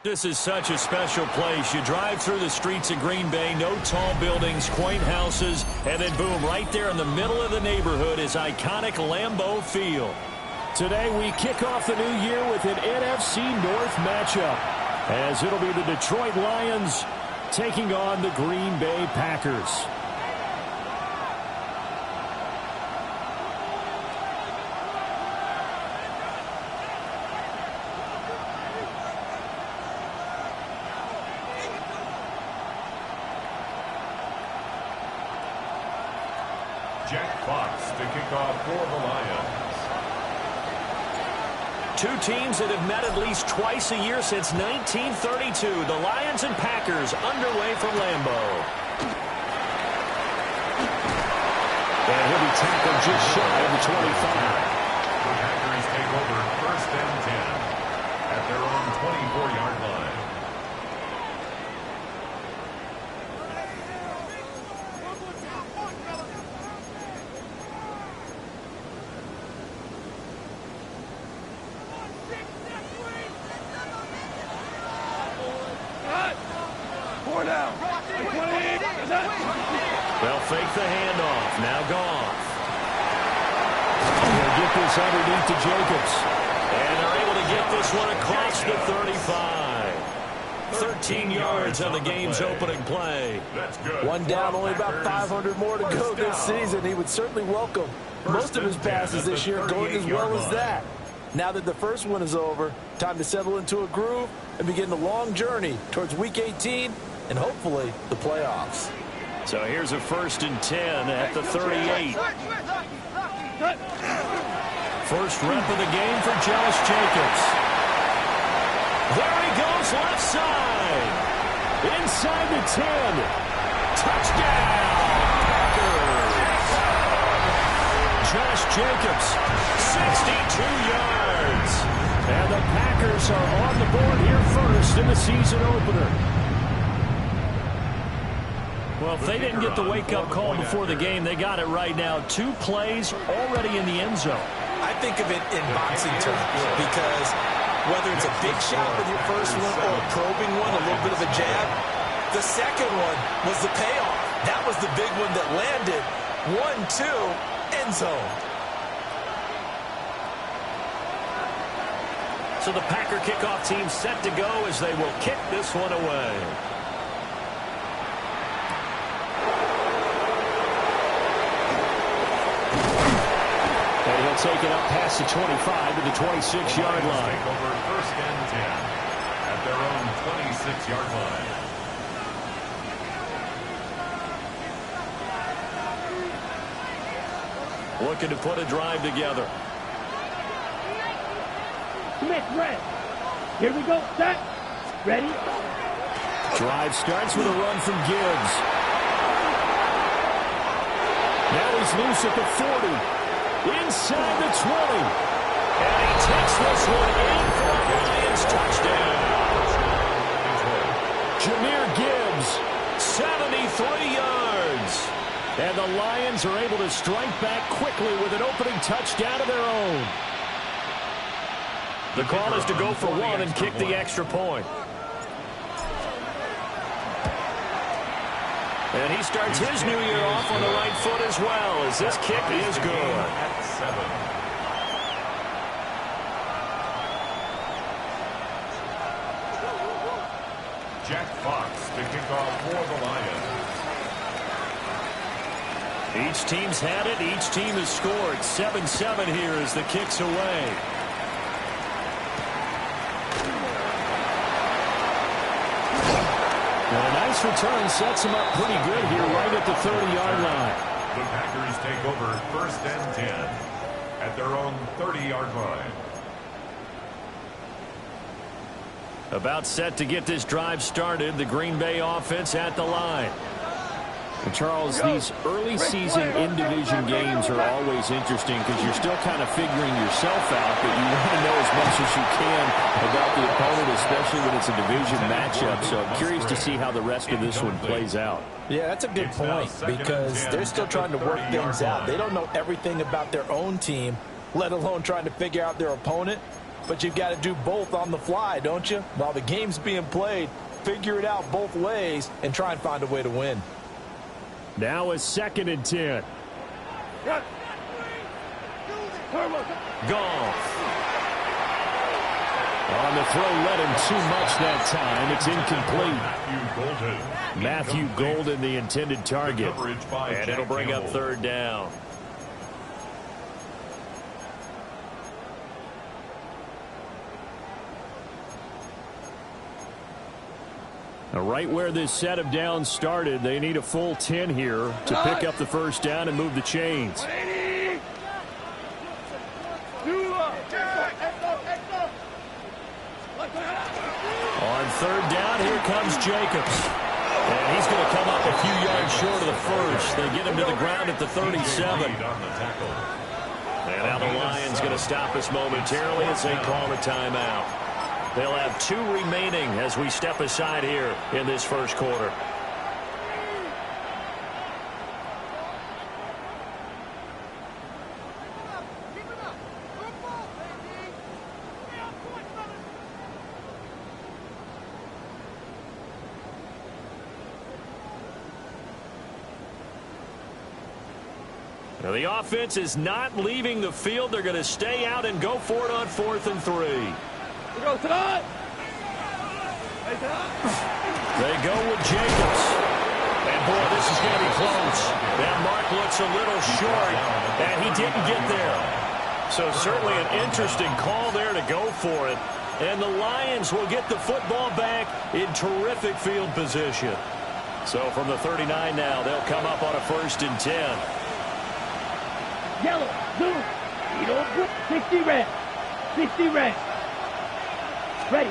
This is such a special place. You drive through the streets of Green Bay, no tall buildings, quaint houses, and then boom, right there in the middle of the neighborhood is iconic Lambeau Field. Today we kick off the new year with an NFC North matchup, as it'll be the Detroit Lions taking on the Green Bay Packers. Jack Fox to kick off for the Lions. Two teams that have met at least twice a year since 1932. The Lions and Packers underway from Lambeau. And he'll be tackled just shy of the 25. The Packers take over 1st and 10 at their own 24-yard line. They'll fake the handoff. Now Goff. They'll get this underneath to Jacobs. And they're able to get this one across the 35. 13 yards on the game's opening play. One down, only about 500 more to go this season. He would certainly welcome most of his passes this year going as well as that. Now that the first one is over, time to settle into a groove and begin the long journey towards Week 18 and hopefully the playoffs. So here's a 1st and 10 at the 38. First rep of the game for Josh Jacobs. There he goes left side. Inside the 10. Touchdown, Packers. Josh Jacobs, 62 yards. And the Packers are on the board here first in the season opener. Well, if they didn't get the wake-up call before the game, they got it right now. 2 plays already in the end zone. I think of it in boxing terms because whether it's a big shot with your first one or a probing one, a little bit of a jab, the second one was the payoff. That was the big one that landed. 1-2, end zone. So the Packer kickoff team set to go as they will kick this one away. Take it up past the 25 to the 26-yard line. Take over 1st and 10 at their own 26-yard line. Looking to put a drive together. Smith, red. Here we go. Set. Ready. Drive starts with a run from Gibbs. Now he's loose at the 40. Inside the 20. And he takes this one in for a Lions touchdown. Jahmyr Gibbs, 73 yards. And the Lions are able to strike back quickly with an opening touchdown of their own. The call is to go for one and kick the extra point. And he starts his new year off on the right foot as well, as this kick is good. Jack Fox to kick off for the Lions. Each team's had it. Each team has scored. 7-7 here as the kick's away. And a nice return sets him up pretty good here right at the 30-yard line. The Packers take over 1st and 10 at their own 30-yard line. About set to get this drive started. The Green Bay offense at the line. And Charles, these early season in-division games are always interesting because you're still kind of figuring yourself out, but you want to know as much as you can about the opponent, especially when it's a division matchup. So I'm curious to see how the rest of this one plays out. Yeah, that's a good point because they're still trying to work things out. They don't know everything about their own team, let alone trying to figure out their opponent. but you've got to do both on the fly, don't you? While the game's being played, figure it out both ways and try and find a way to win. Now a 2nd and 10. Goff. On the throw, led him too much that time. It's incomplete. Matthew Golden, the intended target. And it'll bring up 3rd down. Now, right where this set of downs started, they need a full 10 here to pick up the 1st down and move the chains. On 3rd down, here comes Jacobs. And he's going to come up a few yards short of the 1st. They get him to the ground at the 37. And now the Lions going to stop us momentarily as they call a timeout. They'll have 2 remaining as we step aside here in this 1st quarter. Now the offense is not leaving the field. They're going to stay out and go for it on 4th and 3. They go with Jacobs. And, boy, this is going to be close. That mark looks a little short, and he didn't get there. So certainly an interesting call there to go for it. And the Lions will get the football back in terrific field position. So from the 39 now, they'll come up on a 1st and 10. Yellow, blue, 60 red, 60 red. Ready.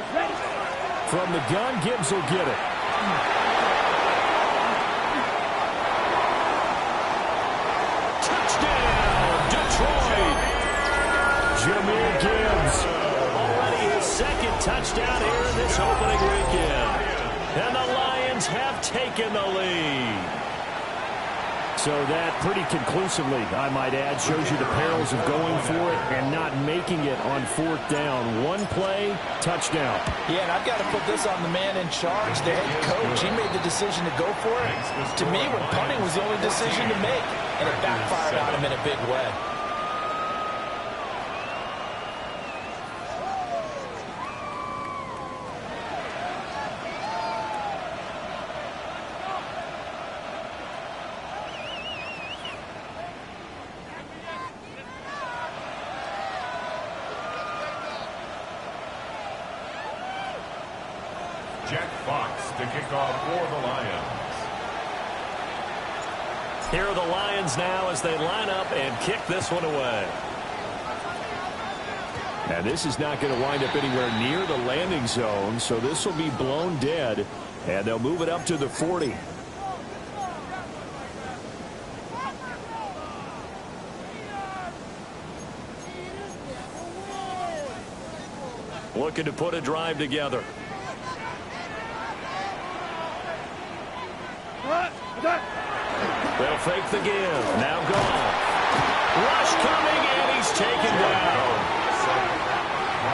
From the gun, Gibbs will get it. Touchdown, Detroit. Jameer Gibbs. Already his 2nd touchdown here in this opening weekend. And the Lions have taken the lead. So that pretty conclusively, I might add, shows you the perils of going for it and not making it on 4th down. 1 play, touchdown. Yeah, and I've got to put this on the man in charge, the head coach. He made the decision to go for it. To me, when punting was the only decision to make, and it backfired on him in a big way. Jack Fox to kick off for the Lions. Here are the Lions now as they line up and kick this one away. Now this is not going to wind up anywhere near the landing zone, so this will be blown dead, and they'll move it up to the 40. Looking to put a drive together. They'll fake the give. Now gone. Rush coming, and he's taken down.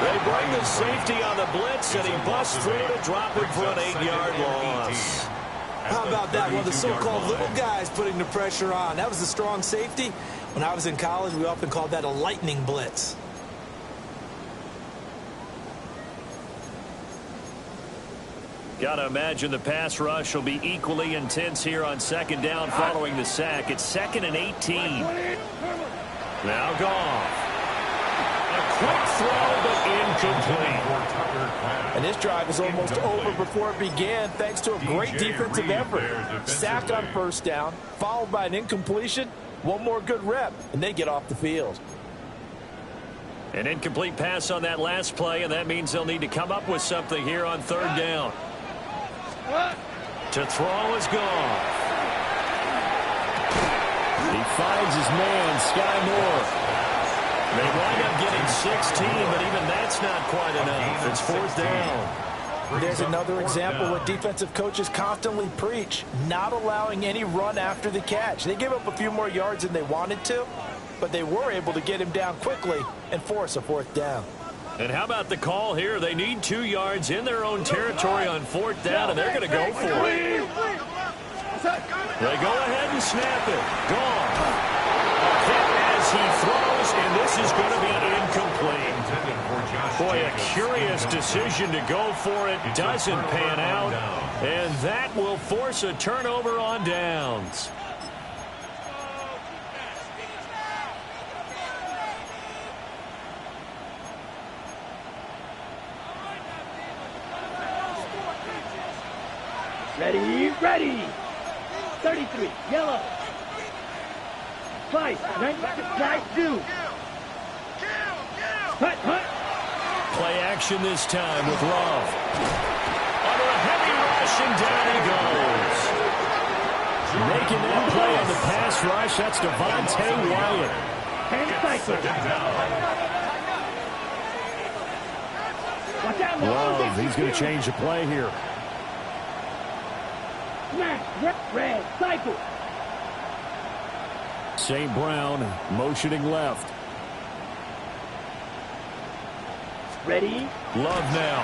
They bring the safety on the blitz, and he busts through to drop it for an 8-yard loss. How about that? One of the so-called little guys putting the pressure on. That was the strong safety. When I was in college, we often called that a lightning blitz. Gotta imagine the pass rush will be equally intense here on 2nd down following the sack. It's 2nd and 18. Now Goff. A quick throw, but incomplete. And this drive is almost over before it began thanks to a great defensive effort. Sack on 1st down, followed by an incompletion. One more good rep, and they get off the field. An incomplete pass on that last play, and that means they'll need to come up with something here on 3rd down. To throw is gone. He finds his man, Sky Moore. They wind up getting 16, but even that's not quite enough. It's 4th down. There's another example what defensive coaches constantly preach, not allowing any run after the catch. They gave up a few more yards than they wanted to, but they were able to get him down quickly and force a 4th down. And how about the call here? They need 2 yards in their own territory on 4th down, and they're going to go for it. They go ahead and snap it. Gone. A hit as he throws, and this is going to be incomplete. Boy, a curious decision to go for it. Doesn't pan out, and that will force a turnover on downs. Ready, ready. 33, yellow. 5, 2. Hut. Play action this time with Love. Under a heavy rush, and down he goes. Making that play on the pass rush, that's Devontae Wyatt. And cycle. Watch out, Love, he's going to change the play here. Smash, red, cycle. St. Brown motioning left. Ready? Love now.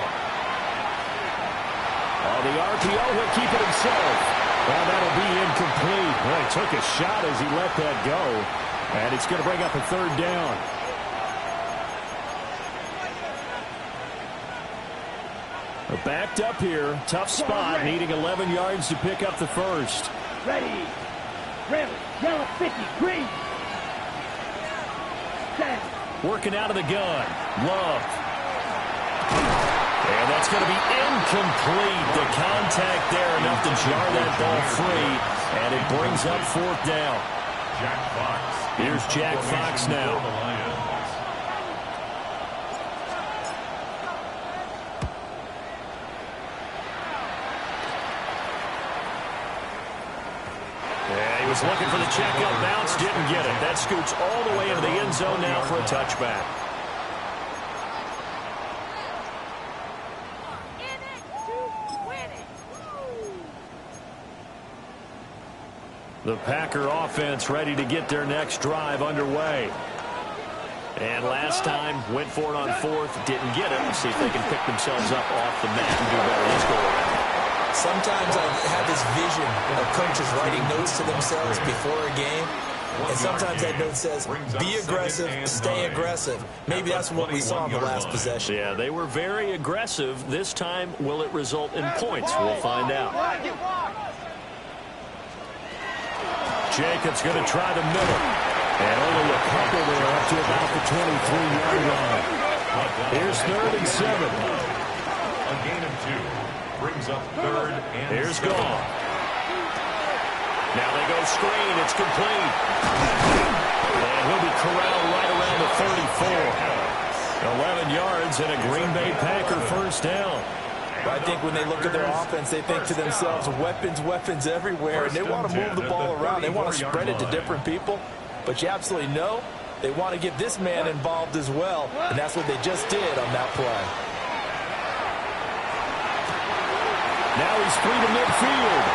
On the RPO, he'll keep it himself. Well, that'll be incomplete. Well, he took a shot as he let that go. And it's going to bring up a 3rd down. They're backed up here. Tough spot, needing 11 yards to pick up the first. Ready. Red, yellow, 50, green. Set. Working out of the gun. Love. And that's going to be incomplete. The contact there enough to jar that ball free. And it brings up 4th down. Jack Fox. Here's Jack Fox now. He was looking for the check-up bounce, didn't get it. That scoots all the way into the end zone now for a touchback. The Packer offense ready to get their next drive underway. And last time, went for it on 4th, didn't get it. Let's see if they can pick themselves up off the mat and do better this go around. Sometimes I have this vision of coaches writing notes to themselves before a game, and sometimes that note says, be aggressive, stay aggressive. Maybe that's what we saw in the last possession. Yeah, they were very aggressive. This time, will it result in points? We'll find out. Jacobs going to try the middle. And only a couple there up to about the 23-yard line. Here's 3rd and 7. A gain of 2. Brings up 3rd and Here's 7. Gone. Now they go screen. It's complete. And he'll be corralled right around the 34. 11 yards and a Green Bay Packer 1st down. I think when they look at their offense, they think to themselves, weapons everywhere, and they want to move the ball around. They want to spread it to different people. But you absolutely know they want to get this man involved as well, and that's what they just did on that play. Now he's free to midfield.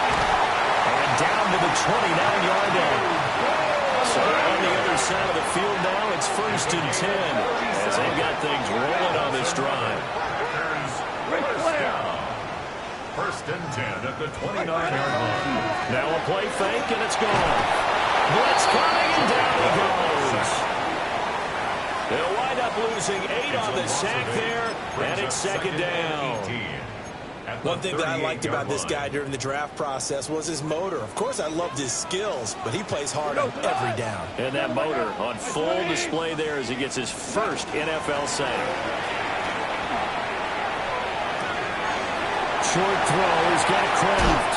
And down to the 29-yard line. So on the other side of the field now, it's 1st and 10 as they've got things rolling on this drive. 1st and 10 at the 29-yard line. Now a play fake, and it's gone. Blitz coming, and down he goes. They'll wind up losing 8 on the sack there, and it's 2nd down. One thing that I liked about this guy during the draft process was his motor. Of course, I loved his skills, but he plays hard on every down. And that motor on full display there as he gets his first NFL sack. Short throw, he's got Kraft.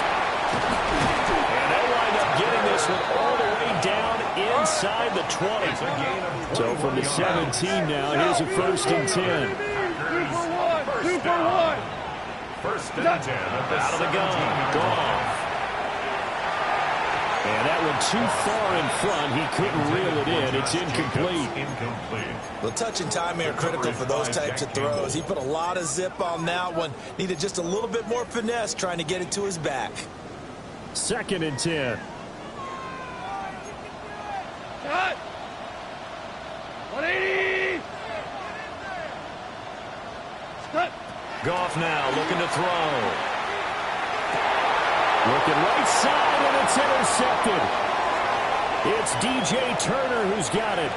And they'll wind up getting this one all the way down inside the 20. So from the 17 now, here's a 1st and 10. 2 for 1. 1st and 10 at the Out of the gun, Goff. And that one too far in front. He couldn't reel it in. It's incomplete. Well, touch and timing are critical for those types of throws. He put a lot of zip on that one. Needed just a little bit more finesse trying to get it to his back. 2nd and 10. Cut. 180. Goff now looking to throw. Looking right side, and it's intercepted. It's DJ Turner who's got it.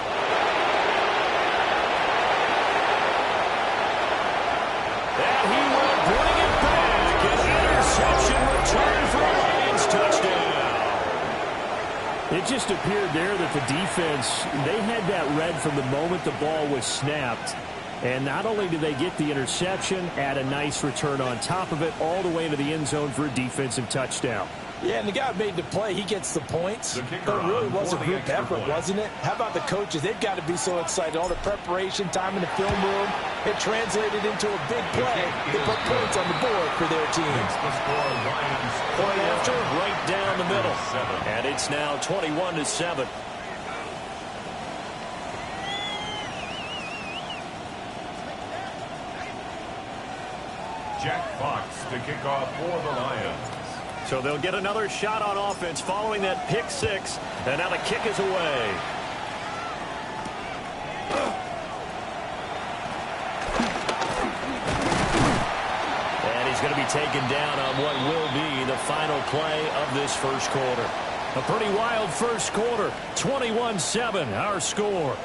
And he will bring it back. An interception return for a Lions touchdown. It just appeared there that the defense, they had that read from the moment the ball was snapped. And not only did they get the interception, add a nice return on top of it, all the way to the end zone for a defensive touchdown. Yeah, and the guy who made the play, he gets the points. But it really was a group effort, wasn't it? How about the coaches? They've got to be so excited. All the preparation, time in the film room, it translated into a big play. They put points on the board for their team. Point after, right down the middle. And it's now 21-7. Jack Fox to kick off for the Lions. So they'll get another shot on offense following that pick six. And now the kick is away. And he's going to be taken down on what will be the final play of this first quarter. A pretty wild first quarter. 21-7, our score.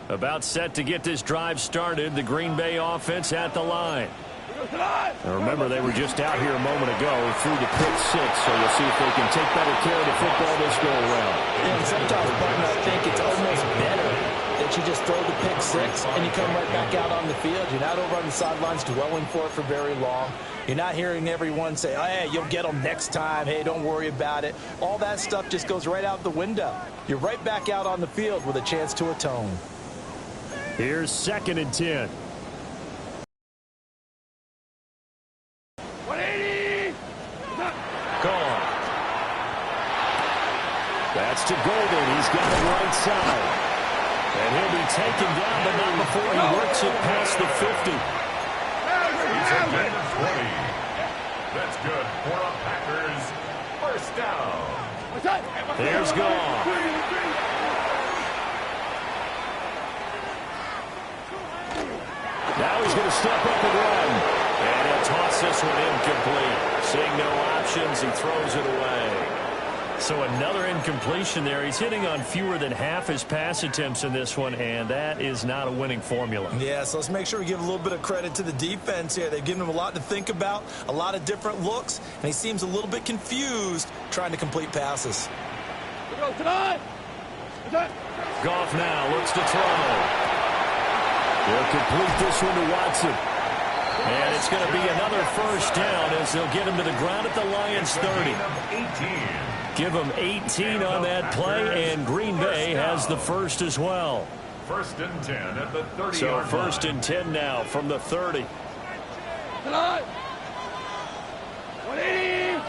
About set to get this drive started. The Green Bay offense at the line. Now remember, they were just out here a moment ago through the pick six, so we'll see if they can take better care of the football this go around. And sometimes, Martin, I think it's almost better that you just throw the pick six and you come right back out on the field. You're not over on the sidelines dwelling for it for very long. You're not hearing everyone say, oh, hey, you'll get them next time. Hey, don't worry about it. All that stuff just goes right out the window. You're right back out on the field with a chance to atone. Here's 2nd and 10. 180! Gone. That's to Golden. He's got it right side. And he'll be taken down, but not before he works it past the 50. He's at the 20. That's good for a Packers first down. There's Goff. Now he's going to step up and run. And he'll toss this one incomplete. Seeing no options, he throws it away. So another incompletion there. He's hitting on fewer than half his pass attempts in this one, and that is not a winning formula. Yeah, so let's make sure we give a little bit of credit to the defense here. They've given him a lot to think about, a lot of different looks, and he seems a little bit confused trying to complete passes. Goff now looks to throw. He'll complete this one to Watson. And it's going to be another first down as they'll get him to the ground at the Lions 30. Give him 18 on that play, and Green Bay has the first as well. 1st and 10 at the 30-yard line. So 1st and 10 now from the 30. 180!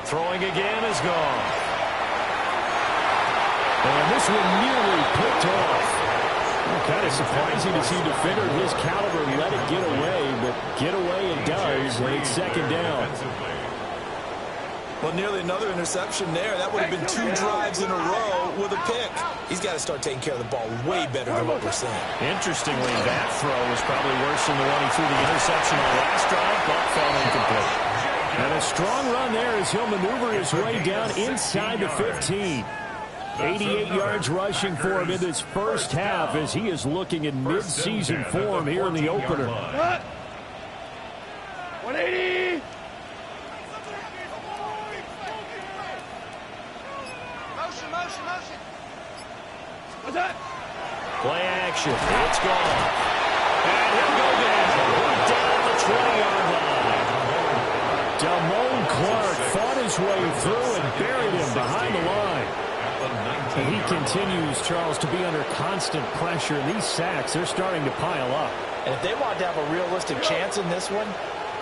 Throwing again is gone. And this one nearly picked off. Kind of surprising to see a defender of his caliber let it get away, but get away it does, and it's 2nd down. Well, nearly another interception there. That would have been 2 drives in a row with a pick. He's got to start taking care of the ball way better than what we're seeing. Interestingly, that throw was probably worse than the one he threw the interception on last drive, but fell incomplete. And a strong run there as he'll maneuver his way down inside the 15. 88 yards rushing for him in this first half as he is looking in mid-season form here in the opener. 180! Motion. What's that? Play action. It's gone. And he'll go down the 20-yard line. Damone Clark fought his way through and buried him behind the line. And he continues, Charles, to be under constant pressure. These sacks, they're starting to pile up. And if they want to have a realistic chance in this one,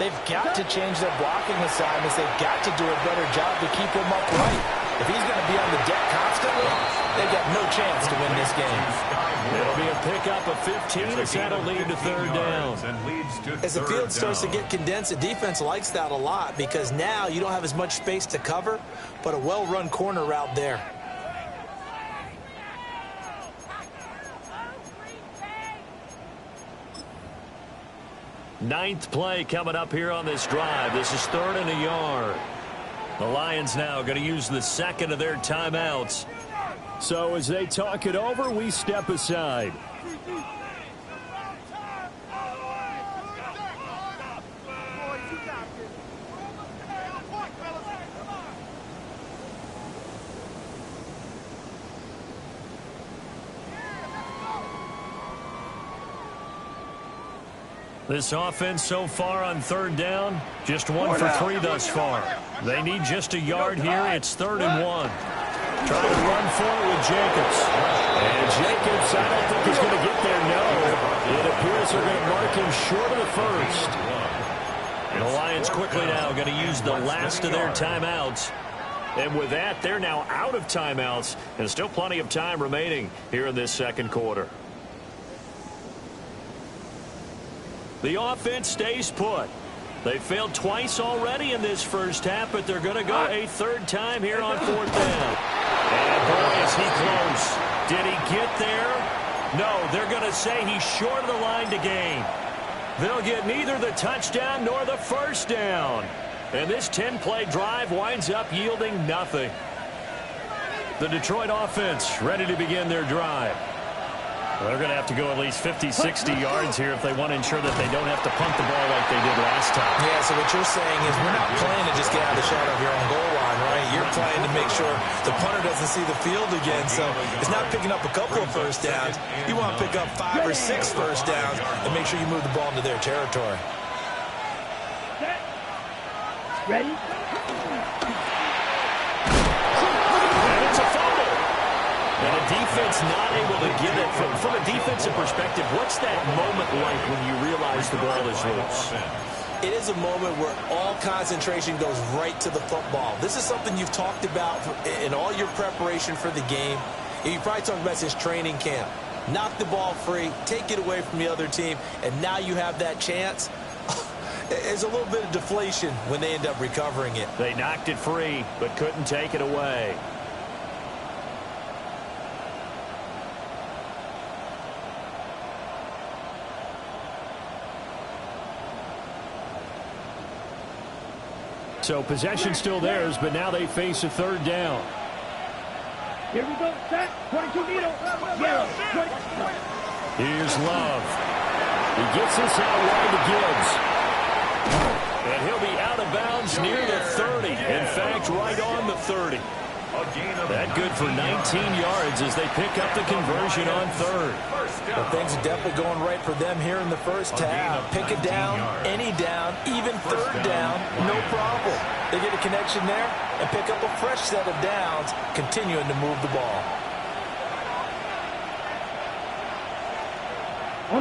they've got to change their blocking assignments. They've got to do a better job to keep him upright. If he's going to be on the deck constantly, they've got no chance to win this game. It'll be a pickup of 15 as that'll lead to third down. As the field starts to get condensed, the defense likes that a lot because now you don't have as much space to cover, but a well-run corner route there. Ninth play coming up here on this drive. This is 3rd and a yard. The Lions now going to use the second of their timeouts. So as they talk it over, we step aside. This offense so far on 3rd down, just 1 for 3 thus far. They need just a yard here. It's 3rd and 1. Trying to run for it with Jacobs. And Jacobs, I don't think he's going to get there, no. It appears they're going to mark him short of the first. And the Lions quickly now going to use the last of their timeouts. And with that, they're now out of timeouts. And still plenty of time remaining here in this second quarter. The offense stays put. They failed twice already in this first half, but they're going to go a 3rd time here on 4th down. And boy, is he close. Did he get there? No, they're going to say he's short of the line to gain. They'll get neither the touchdown nor the first down. And this 10-play drive winds up yielding nothing. The Detroit offense ready to begin their drive. They're going to have to go at least 50, 60 yards here if they want to ensure that they don't have to punt the ball like they did last time. Yeah, so what you're saying is we're not playing to just get out of the shadow of your own goal line, right? You're playing to make sure the punter doesn't see the field again. So it's not picking up a couple of first downs. You want to pick up 5 or 6 first downs and make sure you move the ball into their territory. Ready? And a defense not able to get it. From a defensive perspective, what's that moment like when you realize the ball is loose? It is a moment where all concentration goes right to the football. This is something you've talked about in all your preparation for the game. You probably talked about since training camp. Knock the ball free, take it away from the other team, and now you have that chance. There's a little bit of deflation when they end up recovering it. They knocked it free, but couldn't take it away. So possession still theirs, but now they face a 3rd down. Here we go. Set. 22 needle. Yellow. Here's Love. He gets this out wide to Gibbs. And he'll be out of bounds near the 30. In fact, right on the 30. That good for 19 yards as they pick up the conversion on 3rd. Well, things are definitely going right for them here in the first half. Pick it down, any down, even 3rd down, no problem. They get a connection there and pick up a fresh set of downs, continuing to move the ball.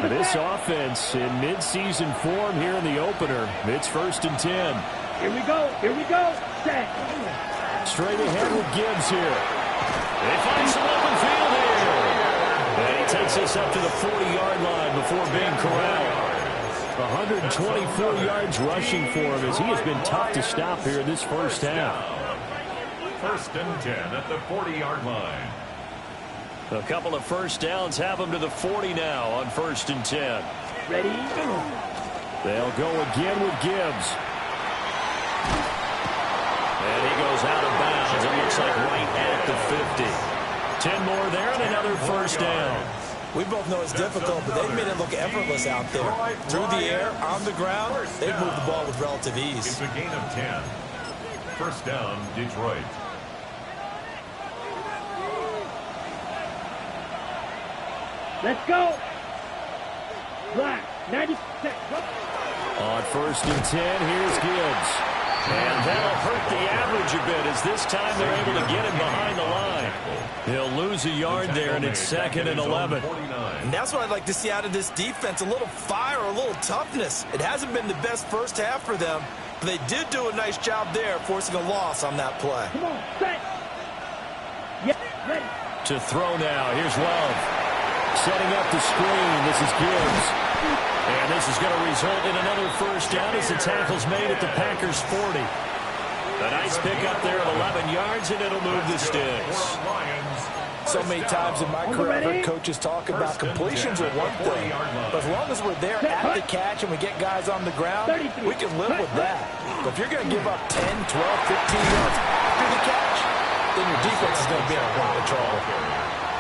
This offense in midseason form here in the opener. It's 1st and 10. Here we go. Here we go. Set. Straight ahead with Gibbs here. They find some open field here. And he takes us up to the 40-yard line before being corralled. 124 yards rushing for him as he has been tough to stop here in this first half. 1st and 10 at the 40-yard line. A couple of first downs have them to the 40 now on 1st and 10. Ready? They'll go again with Gibbs. And he goes out of bounds. It looks like right at the 50. 10 more there and another first down. We both know it's difficult, but they've made it look effortless out there. Through the air, on the ground, they've moved the ball with relative ease. It's a gain of 10. 1st down, Detroit. Let's go. Black, 96. On 1st and 10, here's Gibbs. And that'll hurt the average a bit as this time they're able to get him behind the line. He'll lose a yard there, and it's 2nd and 11. And that's what I'd like to see out of this defense, a little fire, a little toughness. It hasn't been the best first half for them, but they did do a nice job there forcing a loss on that play. Come on, set. Yeah, ready. To throw now. Here's Love. Setting up the screen. This is Gibbs. And this is going to result in another first down as the tackle's made at the Packers' 40. A nice pickup there of 11 yards, and it'll move the sticks. So many times in my career, I've heard coaches talk about completions are one thing, but as long as we're there at the catch and we get guys on the ground, we can live with that. But if you're going to give up 10, 12, 15 yards after the catch, then your defense is going to be in a lot of trouble.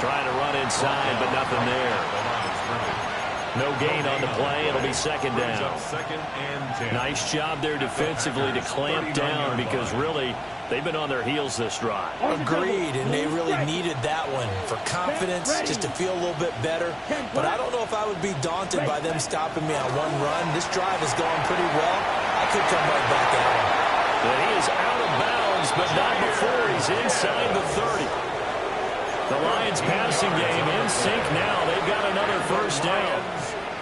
Trying to run inside, but nothing there. No gain on the play. It'll be second down. Nice job there defensively to clamp down because really they've been on their heels this drive. Agreed, and they really needed that one for confidence, just to feel a little bit better. But I don't know if I would be daunted by them stopping me on one run. This drive has gone pretty well. I could come right back at him. And he is out of bounds, but not before he's inside the 30. The Lions passing game in sync now. They've got another first down.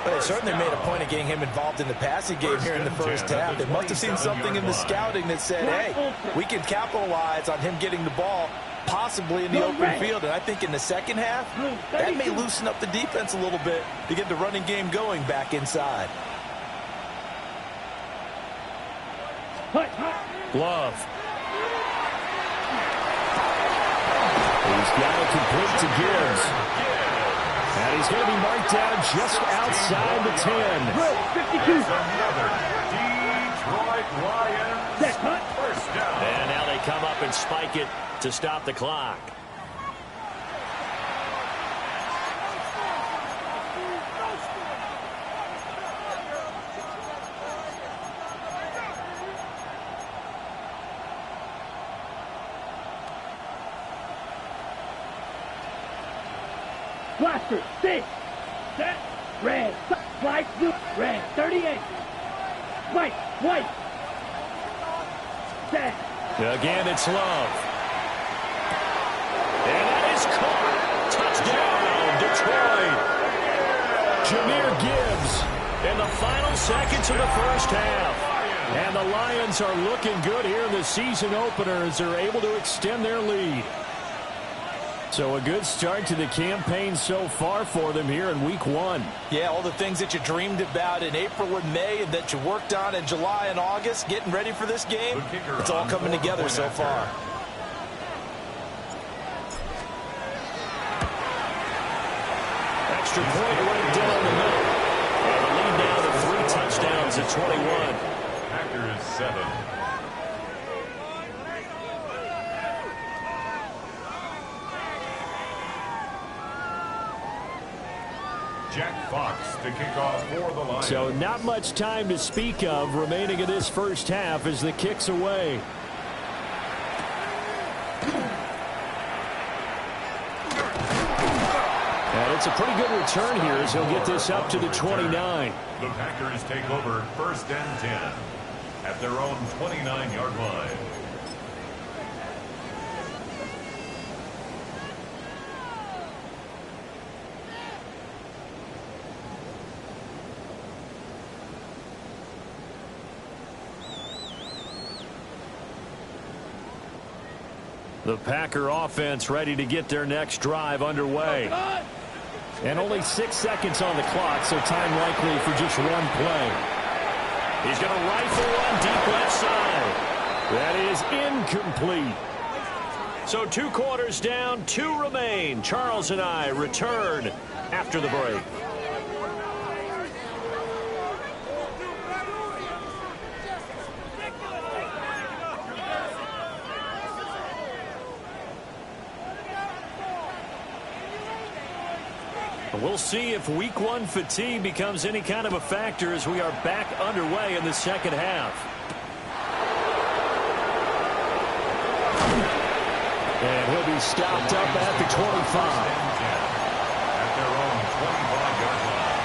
But they certainly made a point of getting him involved in the passing game here in the first half. They must have seen something in the scouting that said, hey, we can capitalize on him getting the ball possibly in the open field. And I think in the second half, that may loosen up the defense a little bit to get the running game going back inside. Love. He's got it complete to Gibbs. And he's going to be marked down just outside the 10. 52. Another Detroit Lions first down. And now they come up and spike it to stop the clock. Blaster, 6, set, red, flight, blue, red, 38, white, set. Again, it's Love. And that is caught. Touchdown, Detroit. Jahmyr Gibbs in the final seconds of the first half. And the Lions are looking good here in the season opener as they're able to extend their lead. So a good start to the campaign so far for them here in week 1. Yeah, all the things that you dreamed about in April and May and that you worked on in July and August, getting ready for this game, it's all coming together so far. Extra point right down the middle. And the lead now to 3 touchdowns at 21. Packers 7. Jack Fox to kick off for the Lions. So not much time to speak of remaining in this first half as the kick's away. And it's a pretty good return here as he'll get this up to the 29. The Packers take over first and 10 at their own 29-yard line. The Packer offense ready to get their next drive underway. And only 6 seconds on the clock, so time likely for just one play. He's going to rifle one deep left side. That is incomplete. So 2 quarters down, 2 remain. Charles and I return after the break. We'll see if week 1 fatigue becomes any kind of a factor as we are back underway in the second half. And he'll be stopped up at the 25. At their own 25-yard line.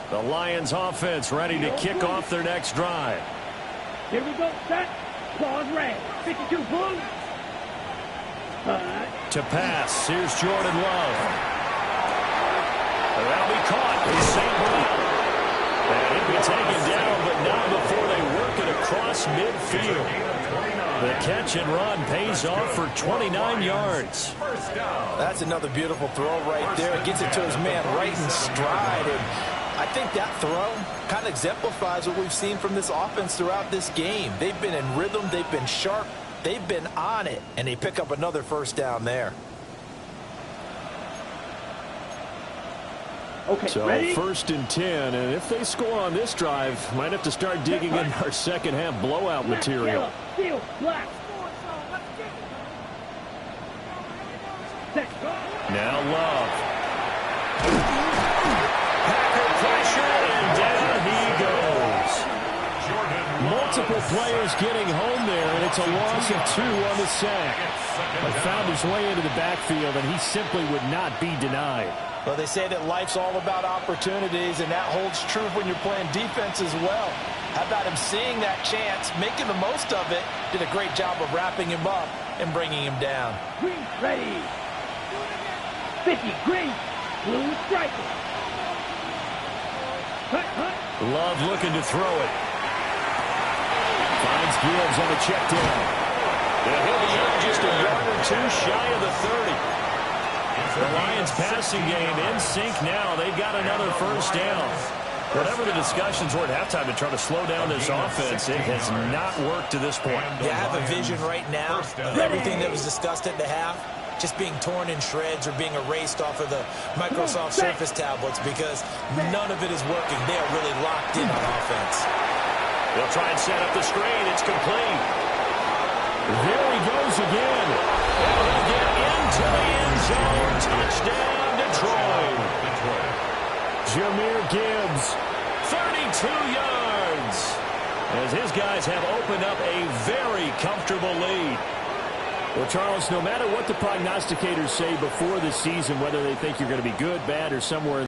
The Lions offense ready to kick off their next drive. Here we go, set, claws red, 52 blue. To pass, here's Jordan Love. That'll be caught. It's St. Brown. And he'll be taken down, but not before they work it across midfield. The catch and run pays off for 29 yards. That's another beautiful throw right there. It gets it to his man right in stride. And I think that throw kind of exemplifies what we've seen from this offense throughout this game. They've been in rhythm. They've been sharp. They've been on it. And they pick up another first down there. Okay, So ready? 1st and 10, and if they score on this drive, might have to start digging in our second half blowout material. Field, black. Set. Now Love. Packer pressure, and down he goes. Multiple players getting home there, and it's a loss of 2 on the sack. But found his way into the backfield, and he simply would not be denied. Well, they say that life's all about opportunities, and that holds true when you're playing defense as well. How about him seeing that chance, making the most of it, did a great job of wrapping him up and bringing him down. Green, ready. 50, green, blue striker. Cut, cut. Love looking to throw it. Finds Gibbs on the check down. And he'll be in just a yard or 2 shy of the 30. The Lions passing game in sync now. They've got another first down. Whatever the discussions were at halftime to try to slow down this offense, it has not worked to this point. Yeah, I have a vision right now of everything that was discussed at the half just being torn in shreds or being erased off of the Microsoft Surface tablets because none of it is working. They are really locked in on offense. They'll try and set up the screen. It's complete. There he goes again. And he'll get into the end zone. Touchdown, Detroit. Jahmyr Gibbs, 32 yards. As his guys have opened up a very comfortable lead. Well, Charles, no matter what the prognosticators say before the season, whether they think you're going to be good, bad, or somewhere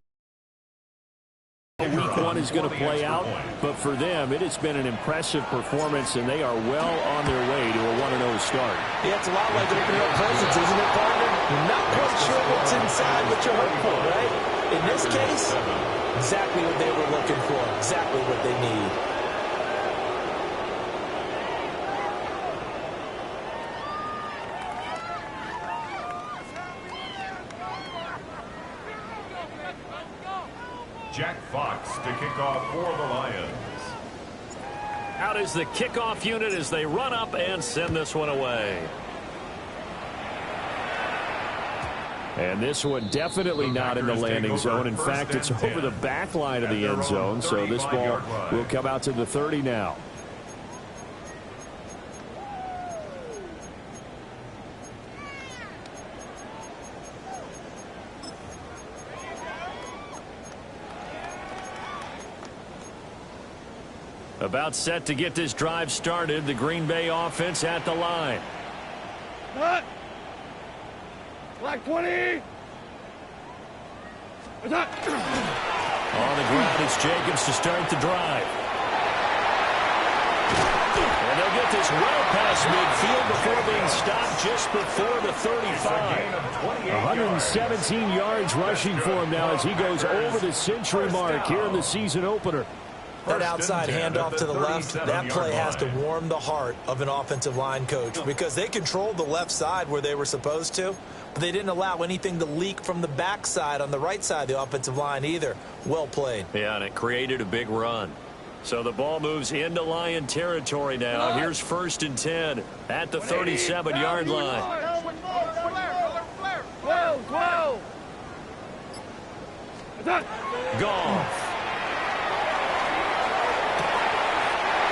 week 1 is going to play out, but for them, it has been an impressive performance, and they are well on their way to a 1-0 start. Yeah, it's a lot like opening up presents, isn't it, partner? You're not quite sure what's inside, but you're hopeful, right? In this case, exactly what they were looking for, exactly what they need. Jack Fox to kick off for the Lions. Out is the kickoff unit as they run up and send this one away. And this one definitely not in the landing zone. In fact, it's over the back line of the end zone, so this ball will come out to the 30 now. About set to get this drive started. The Green Bay offense at the line. Cut. Black 20. Attack. On the ground, it's Jacobs to start the drive. And they'll get this well past midfield before being stopped just before the 35. 117 yards rushing for him now as he goes over the century mark here in the season opener. That outside handoff to the left, that play has to warm the heart of an offensive line coach because they controlled the left side where they were supposed to, but they didn't allow anything to leak from the backside on the right side of the offensive line either. Well played. Yeah, and it created a big run. So the ball moves into Lion territory now. Here's 1st and 10 at the 37-yard line. 12. Attack. Goff.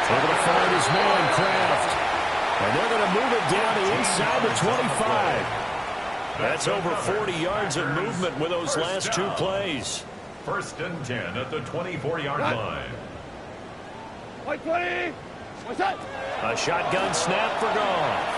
Able to find his man, Kraft. And they're going to move it down to inside the 25. That's over 40 yards of movement with those last 2 plays. 1st and 10 at the 24-yard line. White 20. What's that? A shotgun snap for Goff.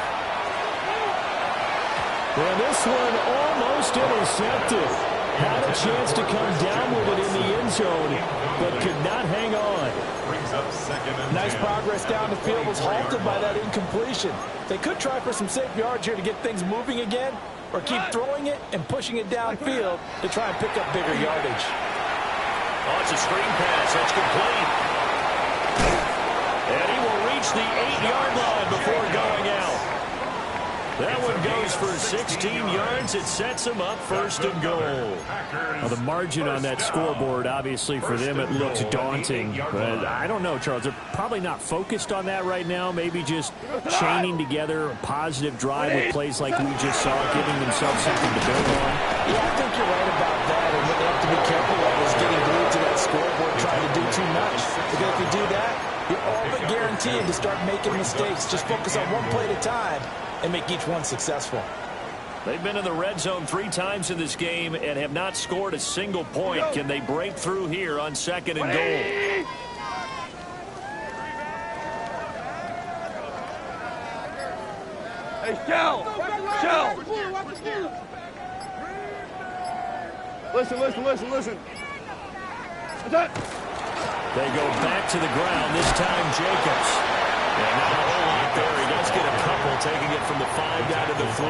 And this one almost intercepted. Had a chance to come down with it in the end zone, but could not hang on. Brings up 2nd and Nice 10. progress down the field was halted by that incompletion. They could try for some safe yards here to get things moving again, or keep throwing it and pushing it downfield to try and pick up bigger yardage. Oh, it's a screen pass. That's complete. And he will reach the 8-yard line before going out. That one goes for 16 yards. It sets him up first and goal. Well, the margin on that scoreboard, obviously, for them, it looks daunting. But I don't know, Charles. They're probably not focused on that right now. Maybe just chaining together a positive drive with plays like we just saw, giving themselves something to build on. Yeah, I think you're right about that. And what they have to be careful of is getting glued to that scoreboard, trying to do too much. Because if you do that, you're all but guaranteed to start making mistakes. Just focus on one play at a time and make each one successful. They've been in the red zone 3 times in this game and have not scored a single point. Can they break through here on 2nd and goal? Hey, Shell! Shell! Listen. What's that? They go back to the ground, this time Jacobs. And not a whole lot there. He does get a couple, taking it from the 5 down to the 3.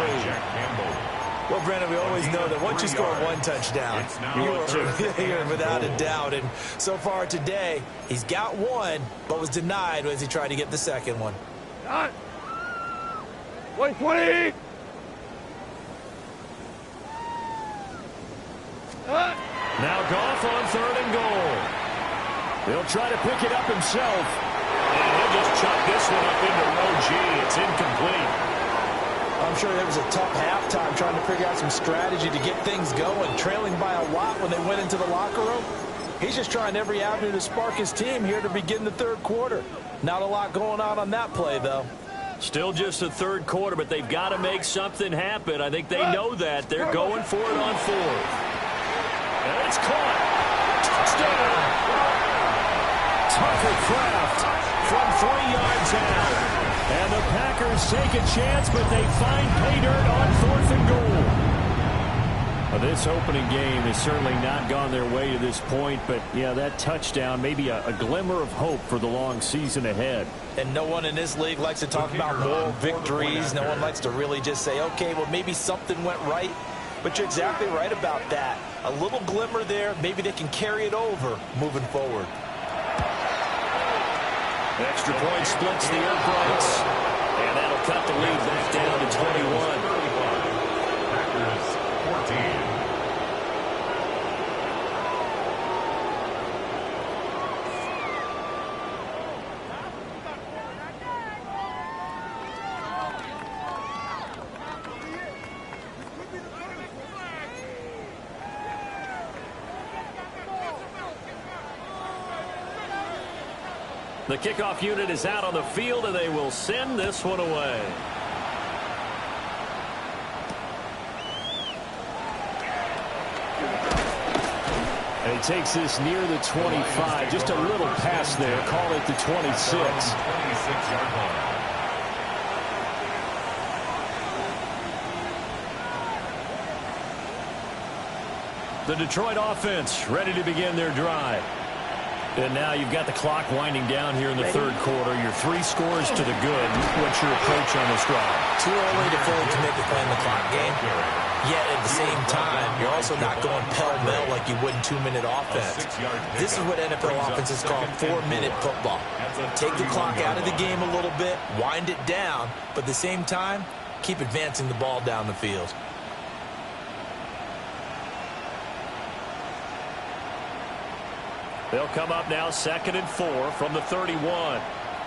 Well, Brandon, we always know that once you score one touchdown, you're without a doubt. And so far today, he's got one, but was denied as he tried to get the second one. 120! Now Goff on 3rd and goal. He'll try to pick it up himself. And he'll just chuck this one up into row G. It's incomplete. I'm sure there was a tough halftime trying to figure out some strategy to get things going, trailing by a lot when they went into the locker room. He's just trying every avenue to spark his team here to begin the 3rd quarter. Not a lot going on that play, though. Still just the 3rd quarter, but they've got to make something happen. I think they know that. They're going for it on 4th. And it's caught. Touchdown. Tucker Kraft from 3 yards out. And the Packers take a chance, but they find pay dirt on 4th and goal. Well, this opening game has certainly not gone their way to this point, but, yeah, that touchdown, maybe a glimmer of hope for the long season ahead. And no one in this league likes to talk about moral victories. No one likes to really just say, okay, well, maybe something went right. But you're exactly right about that. A little glimmer there. Maybe they can carry it over moving forward. Extra point splits the uprights. And that'll cut the lead back down to 21. Packers 14. The kickoff unit is out on the field, and they will send this one away. And he takes this near the 25. Just a little pass there. Call it the 26. 26-yard line. The Detroit offense ready to begin their drive. And now you've got the clock winding down here in the 3rd quarter. Your 3 scores to the good. What's your approach on this drive? Too early to fully commit to playing the clock game. Yet at the same time, you're also not going pell-mell like you would in 2-minute offense. This is what NFL offenses call 4-minute football. Take the clock out of the game a little bit, wind it down, but at the same time, keep advancing the ball down the field. They'll come up now 2nd and 4 from the 31.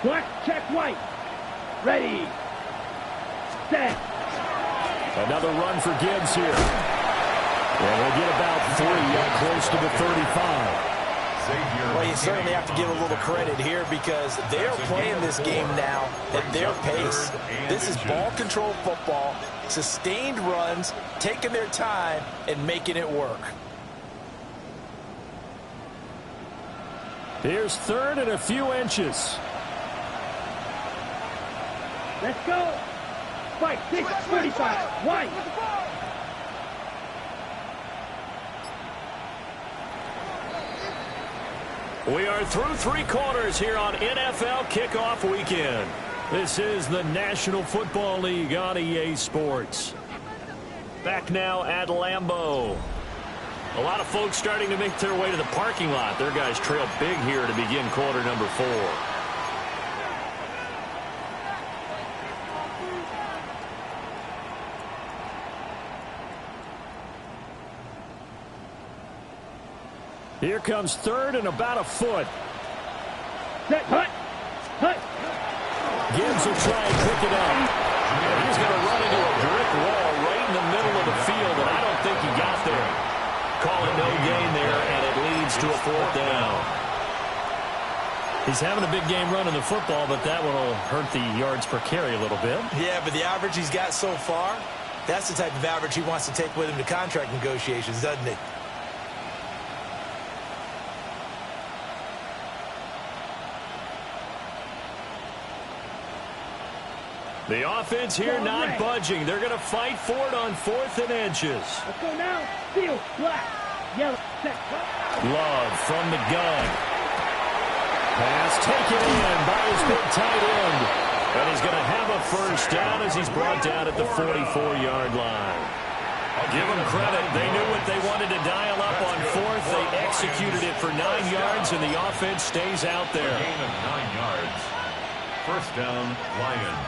Clock check White. Ready. Set. Another run for Gibbs here. And we'll get about 3 up close to the 35. Well, you certainly have to give a little credit here because they're playing this game now at their pace. This is ball control football, sustained runs, taking their time, and making it work. Here's 3rd and a few inches. Let's go. Fight. 6:45. White. We are through 3 quarters here on NFL Kickoff Weekend. This is the National Football League on EA Sports. Back now at Lambeau. A lot of folks starting to make their way to the parking lot. Their guys trail big here to begin quarter number 4. Here comes third and about a foot. Set, hut, hut. Gibbs will try and pick it up. And he's going to run into a brick wall right in the middle of the field, and I don't think he got there. Call it no gain there, and it leads to a 4th down. He's having a big game running the football, but that one will hurt the yards per carry a little bit. Yeah, but the average he's got so far, that's the type of average he wants to take with him to contract negotiations, doesn't it? The offense here not budging. They're going to fight for it on 4th and inches. Let's go now. Field, black, yellow, set. Love from the gun. Pass taken in by his big tight end. And he's going to have a first down as he's brought down at the 44-yard line. Give them credit. They knew what they wanted to dial up on 4th. They executed it for 9 yards, and the offense stays out there. Gain of 9 yards. First down, Lions.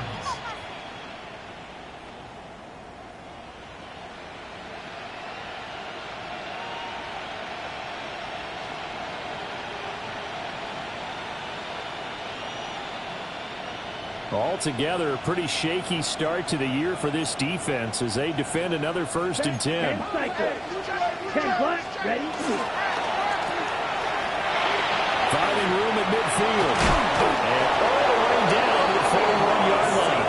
Altogether, a pretty shaky start to the year for this defense as they defend another 1st and 10. 10 cycle. 10 black, ready. Finding room at midfield. And all the way down to the 41-yard line.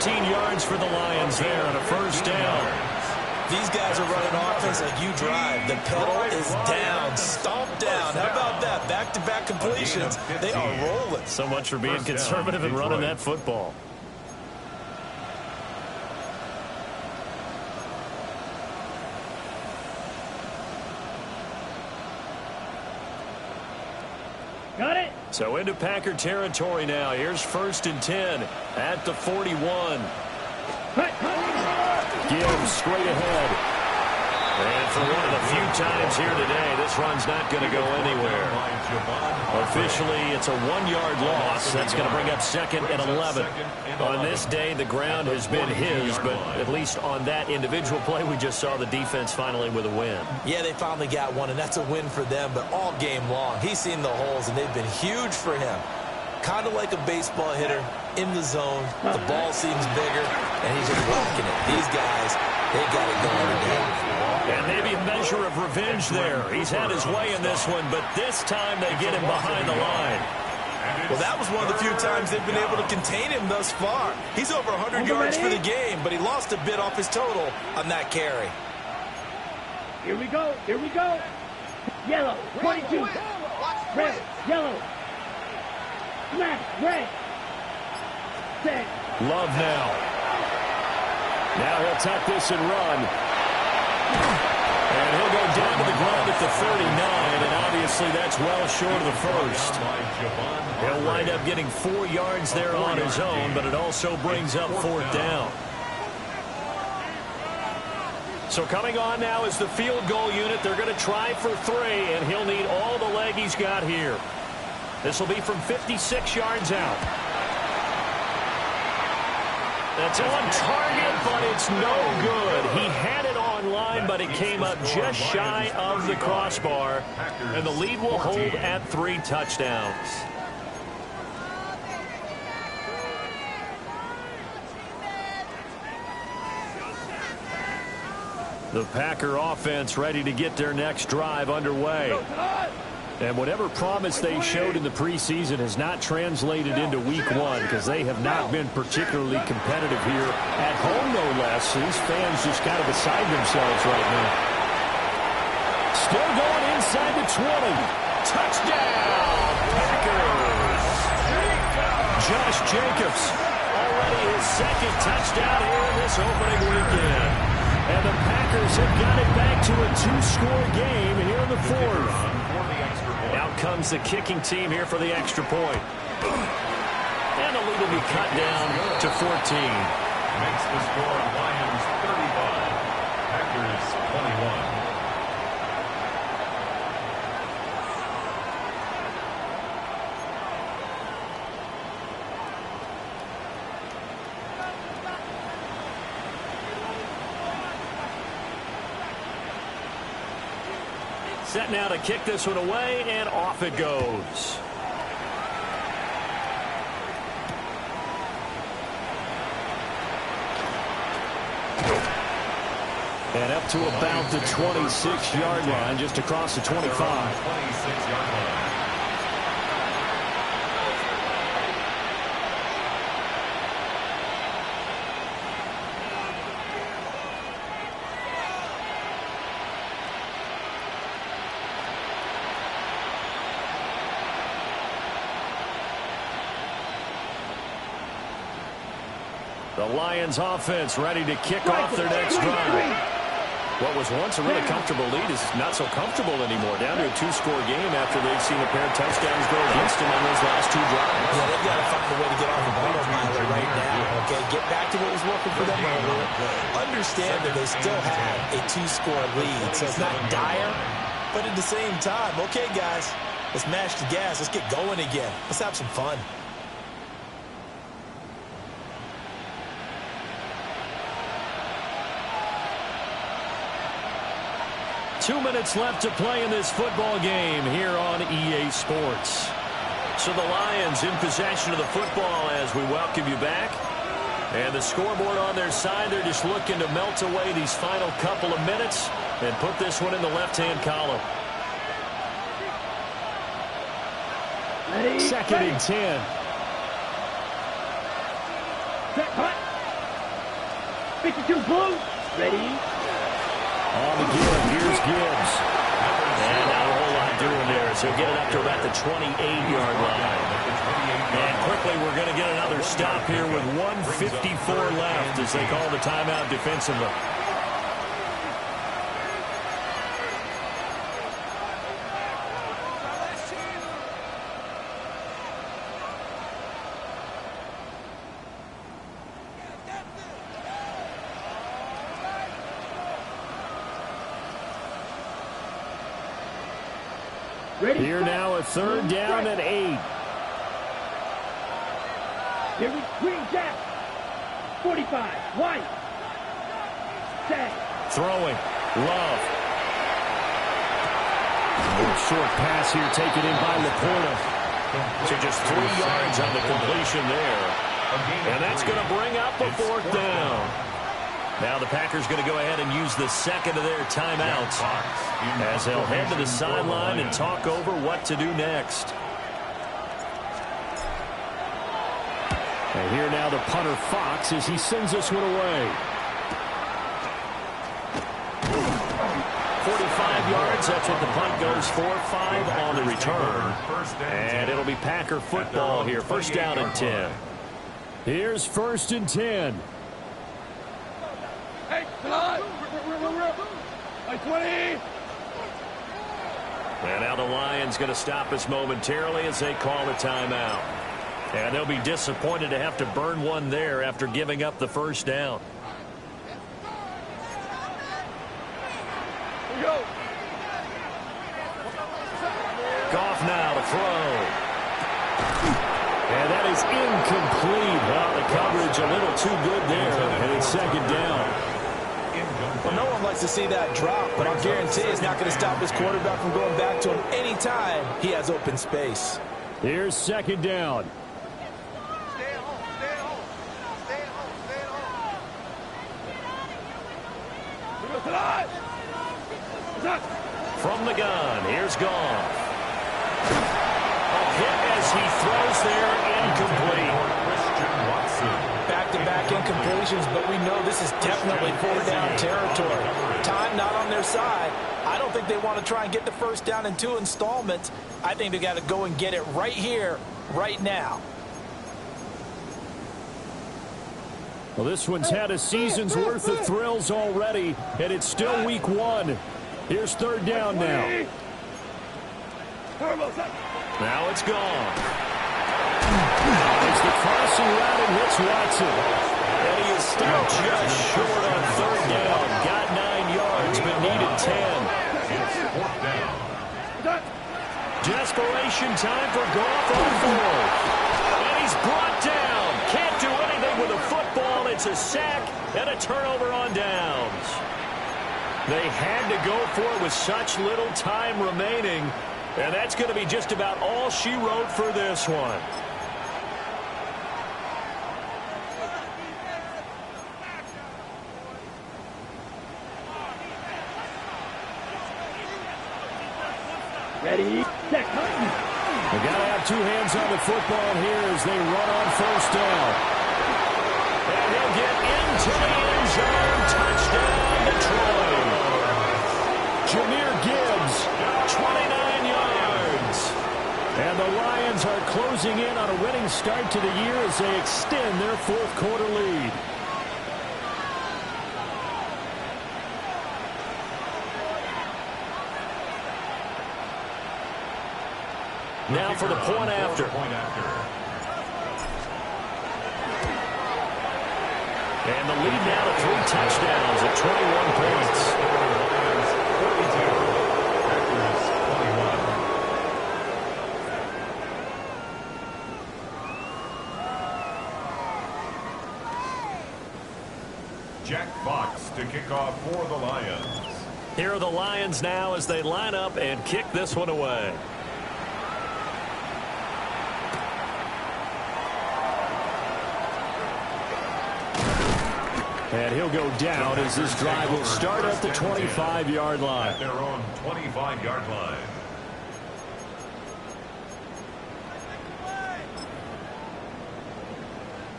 15 yards for the Lions there on a first down. These guys are running offense like you drive. The pedal is down, stomped down. How about that? Back-to-back completions. They are rolling. So much for being conservative and running that football. Got it. So into Packer territory now. Here's 1st and 10 at the 41. Hut, hut. Gibbs straight ahead. And for one of the few times here today, this run's not going to go anywhere. Officially, it's a 1-yard loss. That's going to bring up 2nd and 11. On this day, the ground has been his, but at least on that individual play, we just saw the defense finally with a win. Yeah, they finally got one, and that's a win for them, but all game long, he's seen the holes, and they've been huge for him. Kind of like a baseball hitter in the zone. The ball seems bigger, and he's just rocking it. These guys, they got it going again. And maybe a measure of revenge there. He's had his way in this one, but this time they get him behind the line. Well, that was one of the few times they've been able to contain him thus far. He's over 100 yards for the game, but he lost a bit off his total on that carry. Here we go. Here we go. Yellow, 22. Red, yellow. Smash, red. Set. Love now. Now he'll tuck this and run. And he'll go down to the ground at the 39, and obviously that's well short of the first. He'll wind up getting 4 yards there on his own, but it also brings up 4th down. So coming on now is the field goal unit. They're going to try for 3, and he'll need all the leg he's got here. This will be from 56 yards out. That's on target, but it's no good. He had it on line, but it came up just shy of the crossbar. And the lead will hold at 3 touchdowns. The Packer offense ready to get their next drive underway. And whatever promise they showed in the preseason has not translated into week 1 because they have not been particularly competitive here at home, no less. These fans just kind of beside themselves right now. Still going inside the 20. Touchdown, Packers. Josh Jacobs, already his 2nd touchdown here in this opening weekend. And the Packers have got it back to a 2-score game here in the 4th. Out comes the kicking team here for the extra point. And the lead will be cut down to 14. Makes the score Lions 35. Set now to kick this one away, and off it goes. And up to about the 26-yard line, just across the 25. 26-yard line. The Lions offense ready to kick off their next drive. What was once a really comfortable lead is not so comfortable anymore. Down to a 2-score game after they've seen a pair of touchdowns go against them on those last 2 drives. Yeah, they've got to find a way to get off the bottom miler right now. Okay, get back to what was working for them earlier. Understand that they still have a 2-score lead, so it's not dire, but at the same time, okay, guys, let's mash the gas. Let's get going again. Let's have some fun. 2 minutes left to play in this football game here on EA Sports. So the Lions in possession of the football as we welcome you back. And the scoreboard on their side, they're just looking to melt away these final couple of minutes and put this one in the left-hand column. Ready, 2nd and 10. Set, hot. 52 blue. Ready. On the give, here's Gibbs. And not a whole lot doing there, so get it up to about the 28-yard line. And quickly, we're going to get another stop here with 1:54 left as they call the timeout defensively. Ready. Here now a 3rd down and 8. Here we green jack. 45. White. Set. Throwing. Love. A little short pass here taken in by Laporta. So just 3 yards on the completion there. And that's going to bring up the 4th down. Now the Packers going to go ahead and use the second of their timeouts as they'll head to the sideline and talk over what to do next. And here now the punter Fox as he sends this one away. 45 yards, that's what the punt goes for. 5 on the return. And it'll be Packer football here. 1st down and 10. Here's 1st and 10. Hey, slide. Hey, 20. And now the Lions going to stop us momentarily as they call the timeout. And they'll be disappointed to have to burn one there after giving up the 1st down. Here we go. Goff now to throw. And that is incomplete. Well, the coverage a little too good there, and it's 2nd down. Well, no one likes to see that drop, but I'll guarantee it's not going to stop his quarterback from going back to him anytime he has open space. Here's 2nd down. Stay at home. Stay at home. Stay at home. Stay at home. Here we go, slide. Stop. From the gun, here's Goff. A hit as he throws there, incomplete. Back-to-back incompletions, but we know this is definitely 4th down territory. Time not on their side. I don't think they want to try and get the 1st down in 2 installments. I think they got to go and get it right here, right now. Well, this one's had a season's worth of thrills already, and it's still week 1. Here's 3rd down now. Now it's gone. It's the crossing route and hits Watson. And he is still just short on 3rd down. Got 9 yards, but needed 10. Desperation time for Goff on 4th. And he's brought down. Can't do anything with a football. It's a sack and a turnover on downs. They had to go for it with such little time remaining, and that's going to be just about all she wrote for this one. Ready, set, They got to have two hands on the football here as they run on first down. And he'll get into the end zone. Touchdown, Detroit. Jahmyr Gibbs, 29 yards. And the Lions are closing in on a winning start to the year as they extend their fourth quarter lead. Now for the point after. And the lead now to 3 touchdowns at 21 points. 22. Jack Fox to kick off for the Lions. Here are the Lions now as they line up and kick this one away. And he'll go down as this drive will start at the 25-yard line. At their own 25-yard line.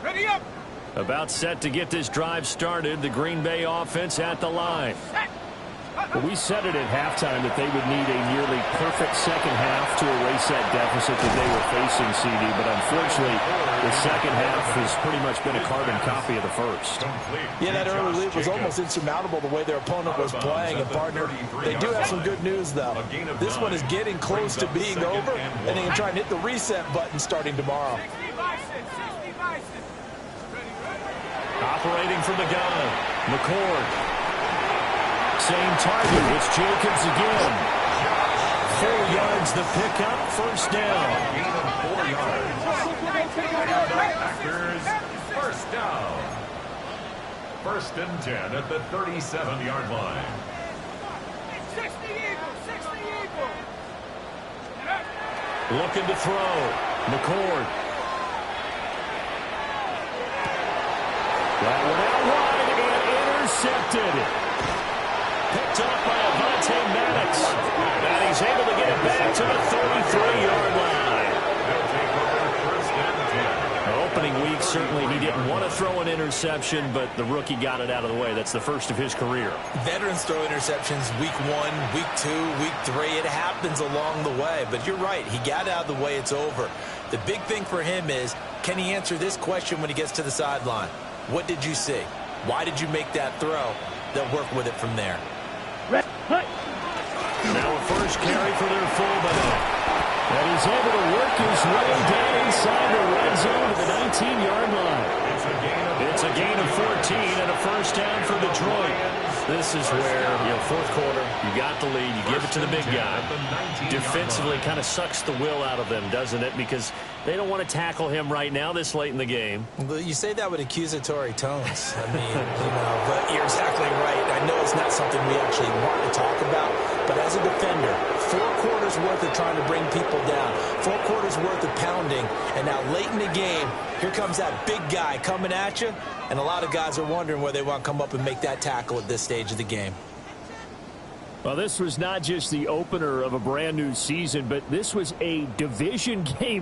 Ready up. About set to get this drive started. The Green Bay offense at the line. Well, we said it at halftime that they would need a nearly perfect second half to erase that deficit that they were facing, CD. But unfortunately, the second half has pretty much been a carbon copy of the first. Yeah, that early lead was almost insurmountable the way their opponent was playing. And, partner, they do have some good news, though. This one is getting close to being over, and they can try and hit the reset button starting tomorrow. Operating from the gun, McCord. Same target. It's Jacobs again. 4 yards the pickup. First down. Gain of 4 yards. Packers first down. 1st and 10 at the 37-yard line. 60 Eagles. Looking to throw. McCord. That one out wide and intercepted. Picked up by Avonte Maddox. And he's able to get it back to the 33-yard line. They'll take over 1st and 10. Opening week, certainly he didn't want to throw an interception, but the rookie got it out of the way. That's the first of his career. Veterans throw interceptions week 1, week 2, week 3. It happens along the way. But you're right. He got out of the way. It's over. The big thing for him is, can he answer this question when he gets to the sideline? What did you see? Why did you make that throw? They'll work with it from there. Now a first carry for their fullback. And he's able to work his way down inside the red zone to the 19-yard line. It's a gain of 14 and a first down for Detroit. This is where, fourth quarter, you got the lead, you give it to the big guy. Defensively kind of sucks the will out of them, doesn't it? Because they don't want to tackle him right now this late in the game. Well, you say that with accusatory tones. I mean, but you're exactly right. I know it's not something we actually want to talk about, but as a defender, 4 quarters worth of trying to bring people down, 4 quarters worth of pounding, and now late in the game, here comes that big guy coming at you, and a lot of guys are wondering where they want to come up and make that tackle at this stage of the game. Well, this was not just the opener of a brand new season, but this was a division game.